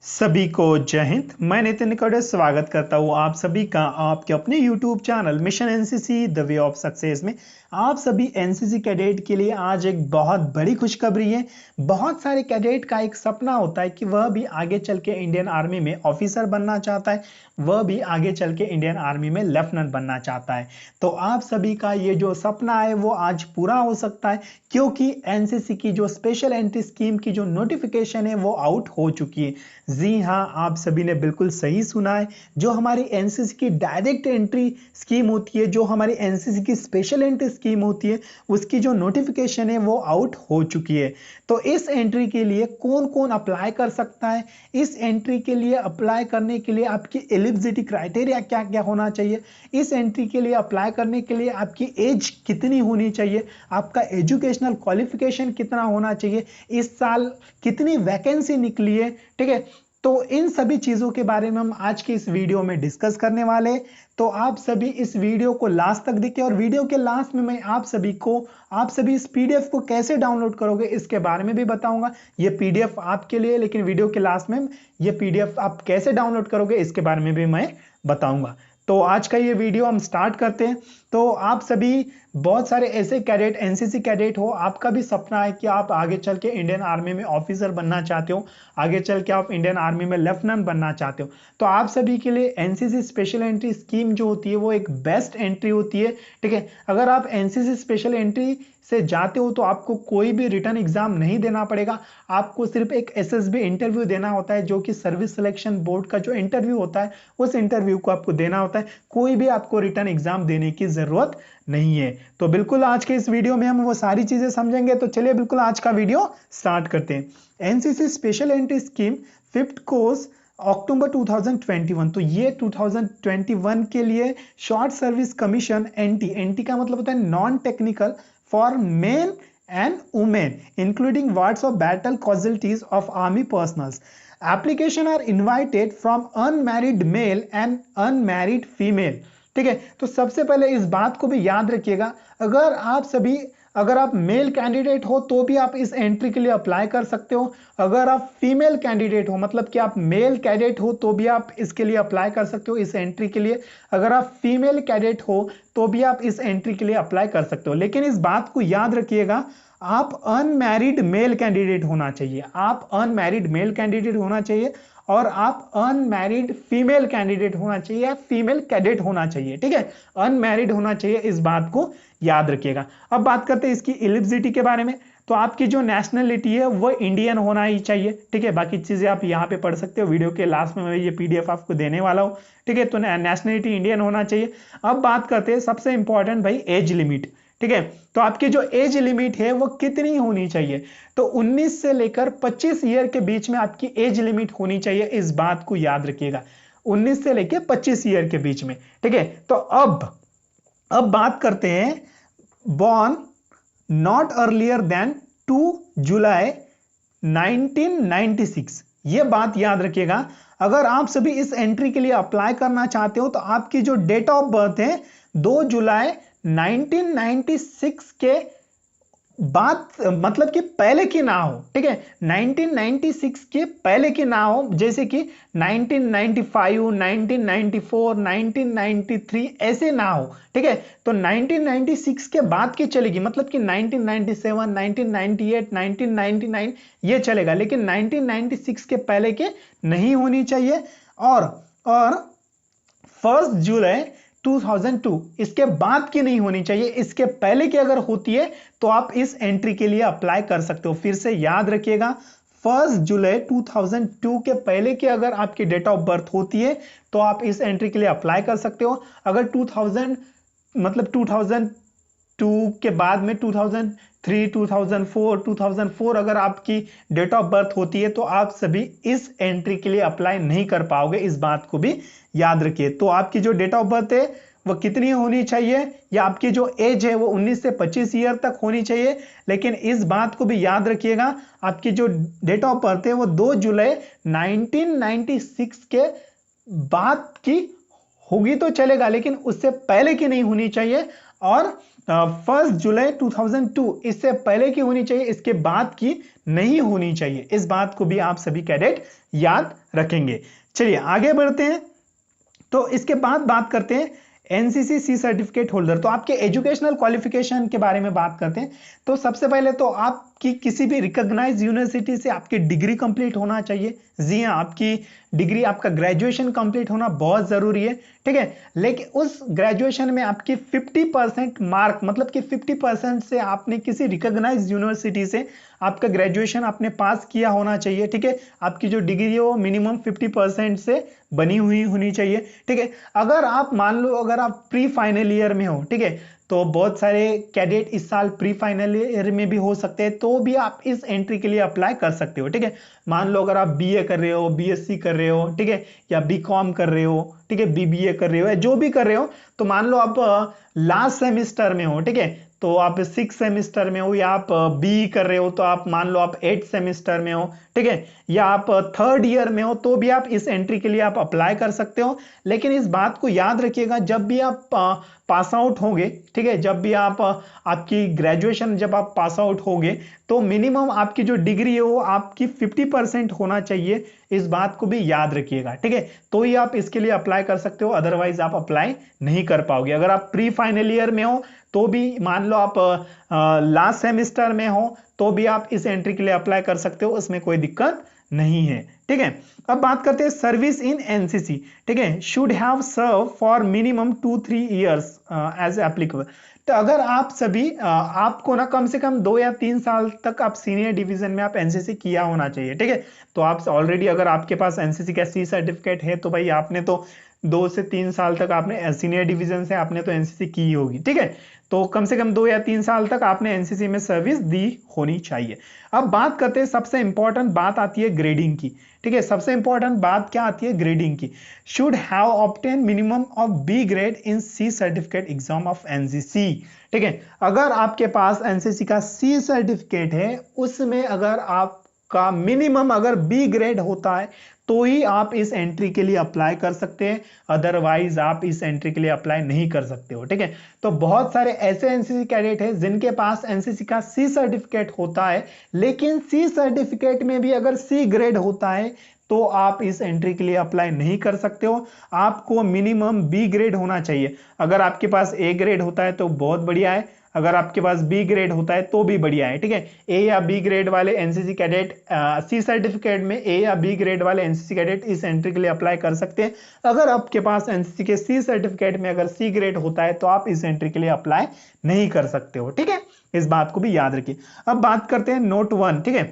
सभी को जय हिंद। मैं नितिन निकोड़े स्वागत करता हूँ आप सभी का आपके अपने YouTube channel mission NCC the way of success में। आप सभी एनसीसी कैडेट के लिए आज एक बहुत बड़ी खुशखबरी है। बहुत सारे कैडेट का एक सपना होता है कि वह भी आगे चल के इंडियन आर्मी में ऑफिसर बनना चाहता है, वह भी आगे चल के इंडियन आर्मी में लेफ्टिनेंट बनना चाहता है। तो आप सभी का ये जो सपना है वो आज पूरा हो सकता है, क्योंकि एनसीसी की जो स्पेशल एंट्री स्कीम की जो नोटिफिकेशन है वो आउट हो चुकी है। जी हाँ, आप सभी ने बिल्कुल सही सुना है। जो हमारी एनसीसी की डायरेक्ट एंट्री स्कीम होती है, जो हमारी एनसीसी की स्पेशल एंट्री स्कीम होती है, उसकी जो नोटिफिकेशन है वो आउट हो चुकी है। तो इस एंट्री के लिए कौन कौन अप्लाई कर सकता है, इस एंट्री के लिए अप्लाई करने के लिए आपकी एलिजिबिलिटी क्राइटेरिया क्या क्या होना चाहिए, इस एंट्री के लिए अप्लाई करने के लिए आपकी एज कितनी होनी चाहिए, आपका एजुकेशनल क्वालिफिकेशन कितना होना चाहिए, इस साल कितनी वैकेंसी निकली है, ठीक है। तो इन सभी चीजों के बारे में हम आज की इस वीडियो में डिस्कस करने वाले हैं। तो आप सभी इस वीडियो को लास्ट तक देखिए, और वीडियो के लास्ट में मैं आप सभी इस पीडीएफ को कैसे डाउनलोड करोगे इसके बारे में भी बताऊंगा। ये पीडीएफ आपके लिए, लेकिन वीडियो के लास्ट में ये पीडीएफ आप कैसे डाउनलोड करोगे इसके बारे में भी मैं बताऊंगा। तो आज का ये वीडियो हम स्टार्ट करते हैं। तो आप सभी बहुत सारे ऐसे कैडेट, एनसीसी कैडेट हो, आपका भी सपना है कि आप आगे चल के इंडियन आर्मी में ऑफिसर बनना चाहते हो, आगे चल के आप इंडियन आर्मी में लेफ्टिनेंट बनना चाहते हो। तो आप सभी के लिए एनसीसी स्पेशल एंट्री स्कीम जो होती है वो एक बेस्ट एंट्री होती है, ठीक है। अगर आप एनसीसी स्पेशल एंट्री से जाते हो तो आपको कोई भी रिटर्न एग्जाम नहीं देना पड़ेगा। आपको सिर्फ एक एसएसबी इंटरव्यू देना होता है, जो कि सर्विस सिलेक्शन बोर्ड का जो इंटरव्यू होता है, उस इंटरव्यू को आपको देना होता है। कोई भी आपको रिटर्न एग्जाम देने की जरूरत नहीं है। तो बिल्कुल आज के इस वीडियो में हम वो सारी चीजें समझेंगे। तो चलिए बिल्कुल आज का वीडियो स्टार्ट करते हैं। NCC special entry scheme 5th course October 2021। तो ये 2021 के लिए शॉर्ट सर्विस कमीशन एनटी का मतलब होता है non technical for men and women including wards of battle casualties of army personnels. Application are invited from unmarried male and unmarried female, ठीक है। तो सबसे पहले इस बात को भी याद रखिएगा, अगर आप मेल कैंडिडेट हो तो भी आप इस एंट्री के लिए अप्लाई कर सकते हो। अगर आप फीमेल कैंडिडेट हो, मतलब कि आप मेल कैडेट हो, तो भी आप इसके लिए अप्लाई कर सकते हो इस एंट्री के लिए। अगर आप फीमेल कैडेट हो तो भी आप इस एंट्री के लिए अप्लाई कर सकते हो। लेकिन इस बात को याद रखिएगा, आप अनमैरिड मेल कैंडिडेट होना चाहिए, आप अनमैरिड मेल कैंडिडेट होना चाहिए, और आप अनमैरिड फीमेल कैंडिडेट होना चाहिए या फीमेल कैडेट होना चाहिए, ठीक है। अनमैरिड होना चाहिए, इस बात को याद रखिएगा। अब बात करते हैं इसकी एलिजिबिलिटी के बारे में। तो आपकी जो नेशनलिटी है वो इंडियन होना ही चाहिए, ठीक है। बाकी चीजें आप यहाँ पे पढ़ सकते हो, वीडियो के लास्ट में मैं ये पीडीएफ आपको देने वाला हूँ, ठीक है। तो नेशनलिटी इंडियन होना चाहिए। अब बात करते हैं सबसे इंपॉर्टेंट भाई, एज लिमिट, ठीक है। तो आपकी जो एज लिमिट है वो कितनी होनी चाहिए? तो 19 से लेकर 25 ईयर के बीच में आपकी एज लिमिट होनी चाहिए, इस बात को याद रखिएगा। 19 से लेकर 25 ईयर के बीच में, ठीक है। तो अब बात करते हैं बॉर्न नॉट अर्लियर देन 2 जुलाई 1996। ये बात याद रखिएगा। अगर आप सभी इस एंट्री के लिए अप्लाई करना चाहते हो तो आपकी जो डेट ऑफ बर्थ है 2 जुलाई 1996 के बाद, मतलब कि पहले की ना हो, ठीक है। 1996 के पहले की ना हो, जैसे कि 1995, 1994, 1993 ऐसे ना हो, ठीक है। तो 1996 के बाद की चलेगी, मतलब कि 1997, 1998, 1999 ये चलेगा, लेकिन 1996 के पहले के नहीं होनी चाहिए। और 1 जुलाई 2002 इसके बाद की नहीं होनी चाहिए। इसके पहले की अगर होती है तो आप इस एंट्री के लिए अप्लाई कर सकते हो। फिर से याद रखिएगा, 1 जुलाई 2002 के पहले की अगर आपकी डेट ऑफ बर्थ होती है तो आप इस एंट्री के लिए अप्लाई कर सकते हो। अगर 2002 के बाद में 2003, 2004 अगर आपकी डेट ऑफ बर्थ होती है तो आप सभी इस एंट्री के लिए अप्लाई नहीं कर पाओगे, इस बात को भी याद रखिए। तो आपकी जो डेट ऑफ बर्थ है वो कितनी होनी चाहिए, या आपकी जो एज है वो 19 से 25 ईयर तक होनी चाहिए। लेकिन इस बात को भी याद रखिएगा, आपकी जो डेट ऑफ बर्थ है वो 2 जुलाई 1996 के बाद की होगी तो चलेगा, लेकिन उससे पहले की नहीं होनी चाहिए। और 1 जुलाई 2002 इससे पहले की होनी चाहिए, इसके बाद की नहीं होनी चाहिए। इस बात को भी आप सभी कैडेट याद रखेंगे। चलिए आगे बढ़ते हैं। तो इसके बाद बात करते हैं एनसीसी सी सर्टिफिकेट होल्डर। तो आपके एजुकेशनल क्वालिफिकेशन के बारे में बात करते हैं। तो सबसे पहले तो आपकी किसी भी रिकॉग्नाइज्ड यूनिवर्सिटी से आपकी डिग्री कंप्लीट होना चाहिए। जी हाँ, आपकी डिग्री, आपका ग्रेजुएशन कंप्लीट होना बहुत जरूरी है, ठीक है। लेकिन उस ग्रेजुएशन में आपकी 50% मार्क, मतलब कि 50% से आपने किसी रिकॉग्नाइज्ड यूनिवर्सिटी से आपका ग्रेजुएशन आपने पास किया होना चाहिए, ठीक है। आपकी जो डिग्री है वो मिनिमम 50% से बनी हुई होनी चाहिए, ठीक है। अगर आप मान लो अगर आप प्री फाइनल ईयर में हो, ठीक है, तो बहुत सारे कैडेट इस साल प्री फाइनल ईयर में भी हो सकते हैं, तो भी आप इस एंट्री के लिए अप्लाई कर सकते हो, ठीक है। मान लो अगर आप बीए कर रहे हो, बीएससी कर रहे हो, ठीक है, या बीकॉम कर रहे हो, ठीक है, बीबीए कर रहे हो, या जो भी कर रहे हो, तो मान लो आप लास्ट सेमिस्टर में हो, ठीक है, तो आप 6 सेमिस्टर में हो, या आप बी कर रहे हो तो आप मान लो आप 8 सेमिस्टर में हो, ठीक है, या आप 3rd ईयर में हो, तो भी आप इस एंट्री के लिए आप अप्लाई कर सकते हो। लेकिन इस बात को याद रखिएगा, जब भी आप पास आउट होंगे, ठीक है, जब भी आप आपकी ग्रेजुएशन जब आप पास आउट होंगे, तो मिनिमम आपकी जो डिग्री है वो आपकी 50% होना चाहिए। इस बात को भी याद रखिएगा, ठीक है, तो ही आप इसके लिए अप्लाई कर सकते हो, अदरवाइज आप अप्लाई नहीं कर पाओगे। अगर आप प्री फाइनल ईयर में हो तो भी, मान लो आप लास्ट सेमिस्टर में हो, तो भी आप इस एंट्री के लिए अप्लाई कर सकते हो, उसमें कोई दिक्कत नहीं है, ठीक है। अब बात करते हैं सर्विस इन एनसीसी, ठीक है, should have served for minimum 2-3 years as applicable. तो अगर आप सभी आपको ना कम से कम 2 या 3 साल तक आप सीनियर डिवीजन में आप एनसीसी किया होना चाहिए, ठीक है। तो आप ऑलरेडी अगर आपके पास एनसीसी का सी सर्टिफिकेट है, तो भाई आपने तो 2 से 3 साल तक आपने सीनियर डिवीजन से आपने तो एनसीसी की होगी, ठीक है। तो कम से कम 2 या 3 साल तक आपने एनसीसी में सर्विस दी होनी चाहिए। अब बात करते हैं, सबसे इंपॉर्टेंट बात आती है ग्रेडिंग की, ठीक है। सबसे इंपॉर्टेंट बात क्या आती है? ग्रेडिंग की। Should have obtain minimum of B grade in C certificate exam of NCC, ठीक है। अगर आपके पास एनसीसी का सी सर्टिफिकेट है, उसमें अगर आपका मिनिमम अगर बी ग्रेड होता है, तो ही आप इस एंट्री के लिए अप्लाई कर सकते हैं, अदरवाइज आप इस एंट्री के लिए अप्लाई नहीं कर सकते हो, ठीक है। तो बहुत सारे ऐसे एनसीसी कैडेट हैं जिनके पास एनसीसी का सी सर्टिफिकेट होता है, लेकिन सी सर्टिफिकेट में भी अगर सी ग्रेड होता है तो आप इस एंट्री के लिए अप्लाई नहीं कर सकते हो। आपको मिनिमम बी ग्रेड होना चाहिए। अगर आपके पास ए ग्रेड होता है तो बहुत बढ़िया है, अगर आपके पास बी ग्रेड होता है तो भी बढ़िया है, ठीक है। ए या बी ग्रेड वाले एनसीसी कैडेट सी सर्टिफिकेट में ए या बी ग्रेड वाले एनसीसी कैडेट इस एंट्री के लिए अप्लाई कर सकते हैं। अगर आपके पास एनसीसी के सी सर्टिफिकेट में अगर सी ग्रेड होता है तो आप इस एंट्री के लिए अप्लाई नहीं कर सकते हो, ठीक है। इस बात को भी याद रखिए। अब बात करते हैं नोट 1, ठीक है,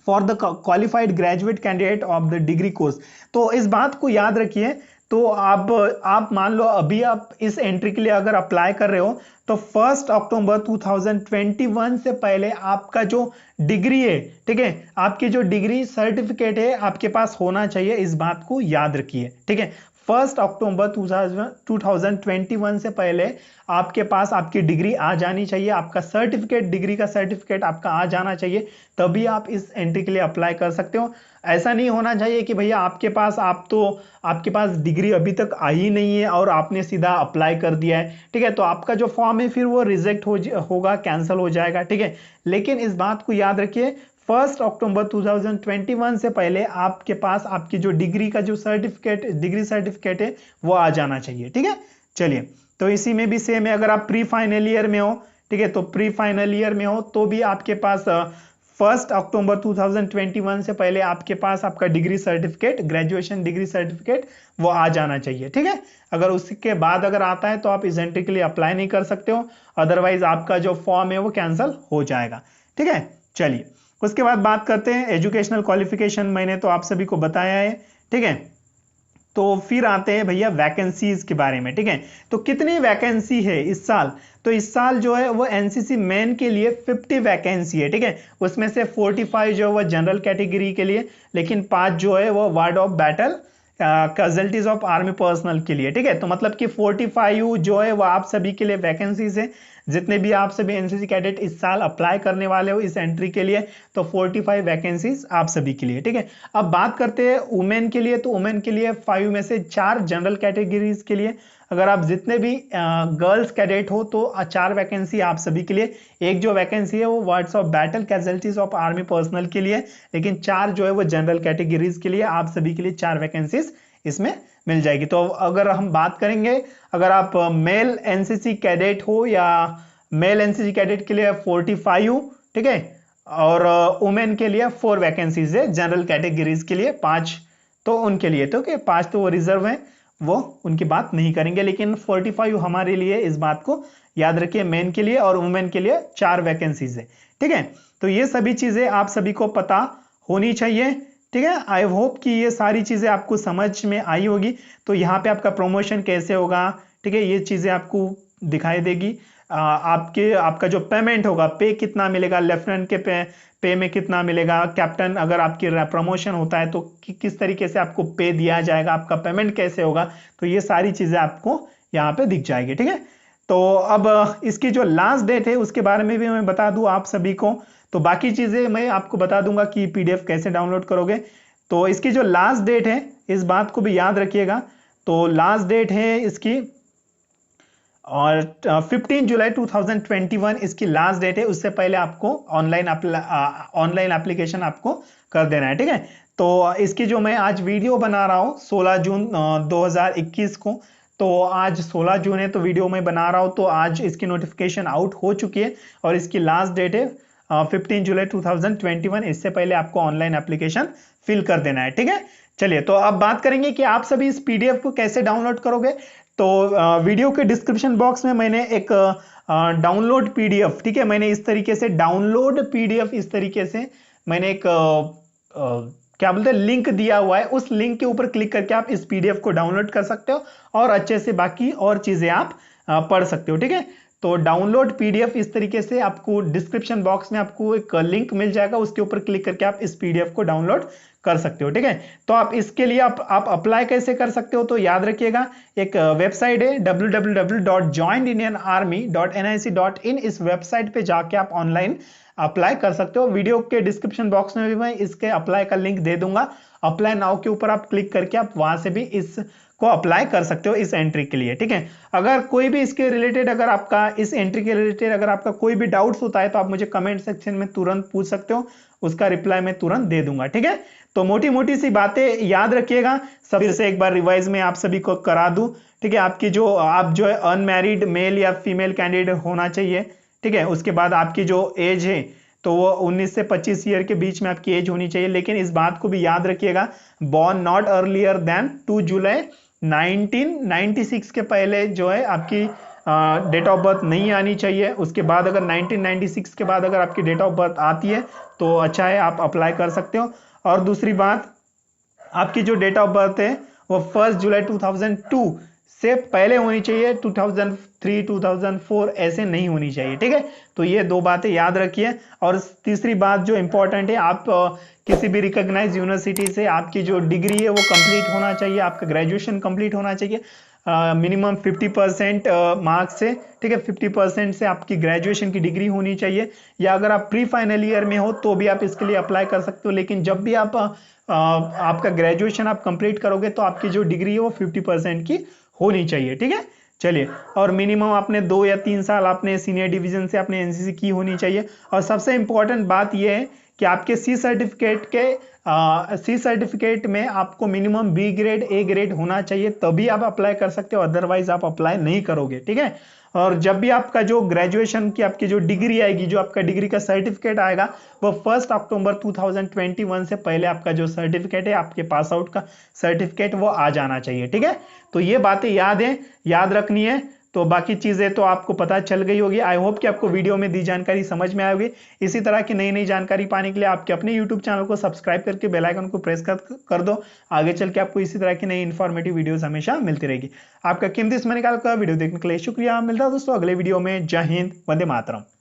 for the qualified graduate candidate of the degree course. तो इस बात को याद रखिए। तो आप मान लो अभी आप इस एंट्री के लिए अगर अप्लाई कर रहे हो, तो 1 अक्टूबर 2021 से पहले आपका जो डिग्री है, ठीक है, आपकी जो डिग्री सर्टिफिकेट है आपके पास होना चाहिए। इस बात को याद रखिए, ठीक है। 1 अक्टूबर 2021 से पहले आपके पास आपकी डिग्री आ जानी चाहिए, आपका सर्टिफिकेट, डिग्री का सर्टिफिकेट आपका आ जाना चाहिए, तभी आप इस एंट्री के लिए अप्लाई कर सकते हो। ऐसा नहीं होना चाहिए कि भैया आपके पास डिग्री अभी तक आई नहीं है और आपने सीधा अप्लाई कर दिया है, ठीक है, तो आपका जो फॉर्म है फिर वो रिजेक्ट होगा, कैंसिल हो जाएगा, ठीक है। लेकिन इस बात को याद रखिए, 1 अक्टूबर 2021 से पहले आपके पास आपकी जो डिग्री का जो सर्टिफिकेट, डिग्री सर्टिफिकेट है वो आ जाना चाहिए, ठीक है। चलिए, तो इसी में भी सेम है, अगर आप प्री फाइनल ईयर में हो, ठीक है, तो प्री फाइनल ईयर में हो तो भी आपके पास 1 अक्टूबर 2021 से पहले आपके पास आपका degree certificate, graduation degree certificate वो आ जाना चाहिए, ठीक है। अगर उसके बाद अगर आता है तो आप इस एंट्री के लिए अप्लाई नहीं कर सकते हो, अदरवाइज आपका जो फॉर्म है वो कैंसिल हो जाएगा, ठीक है। चलिए, उसके बाद बात करते हैं एजुकेशनल क्वालिफिकेशन। मैंने तो आप सभी को बताया है, ठीक है। तो फिर आते हैं भैया वैकेंसीज के बारे में, ठीक है। तो कितनी वैकेंसी है इस साल? तो इस साल जो है वो एनसीसी मैन के लिए 50 वैकेंसी है, ठीक है। उसमें से 45 जो है वो जनरल कैटेगरी के लिए, लेकिन 5 जो है वो ward of battle casualties of army personnel के लिए, ठीक है। तो मतलब कि 45 जो है वो आप सभी के लिए वैकेंसीज है, जितने भी आप सभी एनसीसी कैडेट इस साल अप्लाई करने वाले हो इस एंट्री के लिए, तो 45 वैकेंसीज आप सभी के लिए, ठीक है। अब बात करते हैं वुमेन के लिए, तो वुमेन के लिए 5 में से 4 जनरल कैटेगरीज के लिए, अगर आप जितने भी गर्ल्स कैडेट हो तो 4 वैकेंसी आप सभी के लिए। एक जो वैकेंसी है वो words of battle casualties of army personnel के लिए, लेकिन 4 जो है वो जनरल कैटेगरीज के लिए, आप सभी के लिए 4 वैकेंसीज इसमें मिल जाएगी। तो अगर हम बात करेंगे, अगर आप मेल एनसीसी कैडेट हो या मेल एनसीसी कैडेट के लिए 45, ठीक है, और वुमेन के लिए 4 वैकेंसीज है, जनरल कैटेगरीज के लिए 5 तो उनके लिए, तो क्या 5 तो वो रिजर्व है, वो उनकी बात नहीं करेंगे, लेकिन 45 हमारे लिए, इस बात को याद रखिए, मेन के लिए और वुमेन के लिए 4 वैकेंसीज है, ठीक है। तो ये सभी चीजें आप सभी को पता होनी चाहिए, ठीक है। आई होप कि ये सारी चीजें आपको समझ में आई होगी। तो यहाँ पे आपका प्रमोशन कैसे होगा, ठीक है, ये चीजें आपको दिखाई देगी। आपका जो पेमेंट होगा, पे कितना मिलेगा, लेफ्टिनेंट के पे में कितना मिलेगा, कैप्टन अगर आपकी प्रमोशन होता है तो किस तरीके से आपको पे दिया जाएगा, आपका पेमेंट कैसे होगा, तो ये सारी चीजें आपको यहाँ पे दिख जाएगी, ठीक है। तो अब इसकी जो लास्ट डेट है उसके बारे में भी मैं बता दूं आप सभी को। तो बाकी चीजें मैं आपको बता दूंगा कि पीडीएफ कैसे डाउनलोड करोगे। तो इसकी जो लास्ट डेट है, इस बात को भी याद रखिएगा। तो लास्ट डेट है इसकी, और 15 जुलाई 2021 इसकी लास्ट डेट है। उससे पहले आपको ऑनलाइन एप्लीकेशन आपको कर देना है, ठीक है। तो इसकी जो मैं आज वीडियो बना रहा हूँ 16 जून 2021 को, तो आज 16 जून है, तो वीडियो मैं बना रहा हूँ, तो आज इसकी नोटिफिकेशन आउट हो चुकी है और इसकी लास्ट डेट है 15 जुलाई 2021। इससे पहले आपको ऑनलाइन एप्लीकेशन फिल कर देना है, ठीक है। चलिए, तो अब बात करेंगे कि आप सभी इस पीडीएफ को कैसे डाउनलोड करोगे। तो वीडियो के डिस्क्रिप्शन बॉक्स में मैंने एक डाउनलोड पीडीएफ, ठीक है, मैंने इस तरीके से डाउनलोड पीडीएफ, इस तरीके से मैंने एक क्या बोलते हैं लिंक दिया हुआ है। उस लिंक के ऊपर क्लिक करके आप इस पीडीएफ को डाउनलोड कर सकते हो और अच्छे से बाकी और चीजें आप पढ़ सकते हो, ठीक है। तो डाउनलोड पीडीएफ इस तरीके से आपको डिस्क्रिप्शन बॉक्स में आपको एक लिंक मिल जाएगा, उसके ऊपर क्लिक करके आप इस पीडीएफ को डाउनलोड कर सकते हो, ठीक है। तो आप इसके लिए आप अप्लाई कैसे कर सकते हो, तो याद रखिएगा, एक वेबसाइट है www.joinindianarmy.nic.in। इस वेबसाइट पे जाके आप ऑनलाइन अप्लाई कर सकते हो। वीडियो के डिस्क्रिप्शन बॉक्स में भी मैं इसके अप्लाई का लिंक दे दूंगा। अप्लाई नाउ के ऊपर आप क्लिक करके आप वहां से भी इस को अप्लाई कर सकते हो इस एंट्री के लिए, ठीक है। अगर कोई भी इसके रिलेटेड, अगर आपका इस एंट्री के रिलेटेड अगर आपका कोई भी डाउट्स होता है तो आप मुझे कमेंट सेक्शन में तुरंत पूछ सकते हो, उसका रिप्लाई मैं तुरंत दे दूंगा, ठीक है। तो मोटी मोटी सी बातें याद रखिएगा, फिर से एक बार रिवाइज में आप सभी को करा दूं, ठीक है। आपकी जो आप जो है अनमैरिड मेल या फीमेल कैंडिडेट होना चाहिए, ठीक है। उसके बाद आपकी जो एज है तो वो 19 से 25 ईयर के बीच में आपकी एज होनी चाहिए, लेकिन इस बात को भी याद रखिएगा, बॉर्न नॉट अर्लियर देन 2 जुलाई 1996 के पहले जो है आपकी डेट ऑफ बर्थ नहीं आनी चाहिए। उसके बाद अगर 1996 के बाद अगर आपकी डेट ऑफ बर्थ आती है तो अच्छा है, आप अप्लाई कर सकते हो। और दूसरी बात, आपकी जो डेट ऑफ बर्थ है वो 1 जुलाई 2002 से पहले होनी चाहिए, 2003 2004 ऐसे नहीं होनी चाहिए, ठीक है। तो ये 2 बातें याद रखिए। और तीसरी बात जो इंपॉर्टेंट है, आप किसी भी रिकॉग्नाइज यूनिवर्सिटी से आपकी जो डिग्री है वो कंप्लीट होना चाहिए, आपका ग्रेजुएशन कंप्लीट होना चाहिए मिनिमम 50% मार्क्स से, ठीक है। 50% से आपकी ग्रेजुएशन की डिग्री होनी चाहिए, या अगर आप प्री फाइनल ईयर में हो तो भी आप इसके लिए अप्लाई कर सकते हो। लेकिन जब भी आप आपका ग्रेजुएशन आप कंप्लीट करोगे तो आपकी जो डिग्री है वो 50% की होनी चाहिए, ठीक है। चलिए, और मिनिमम आपने 2 या 3 साल आपने सीनियर डिवीजन से आपने एनसीसी की होनी चाहिए। और सबसे इंपॉर्टेंट बात यह है कि आपके सी सर्टिफिकेट में आपको minimum B grade A grade होना चाहिए, तभी आप अप्लाई कर सकते हो, अदरवाइज आप अप्लाई नहीं करोगे, ठीक है। और जब भी आपका जो ग्रेजुएशन की आपकी जो डिग्री आएगी, जो आपका डिग्री का सर्टिफिकेट आएगा, वो 1 अक्टूबर 2021 से पहले आपका जो सर्टिफिकेट है, आपके पास आउट का सर्टिफिकेट, वो आ जाना चाहिए, ठीक है। तो ये बातें याद रखनी है। तो बाकी चीजें तो आपको पता चल गई होगी। आई होप कि आपको वीडियो में दी जानकारी समझ में आएगी। इसी तरह की नई नई जानकारी पाने के लिए आपके अपने यूट्यूब चैनल को सब्सक्राइब करके बेल आइकन को प्रेस कर दो। आगे चल के आपको इसी तरह की नई इंफॉर्मेटिव वीडियोस हमेशा मिलती रहेगी। आपका कीमती समय निकाल कर वीडियो देखने के लिए शुक्रिया। मिलता है दोस्तों अगले वीडियो में। जय हिंद, वंदे मातरम।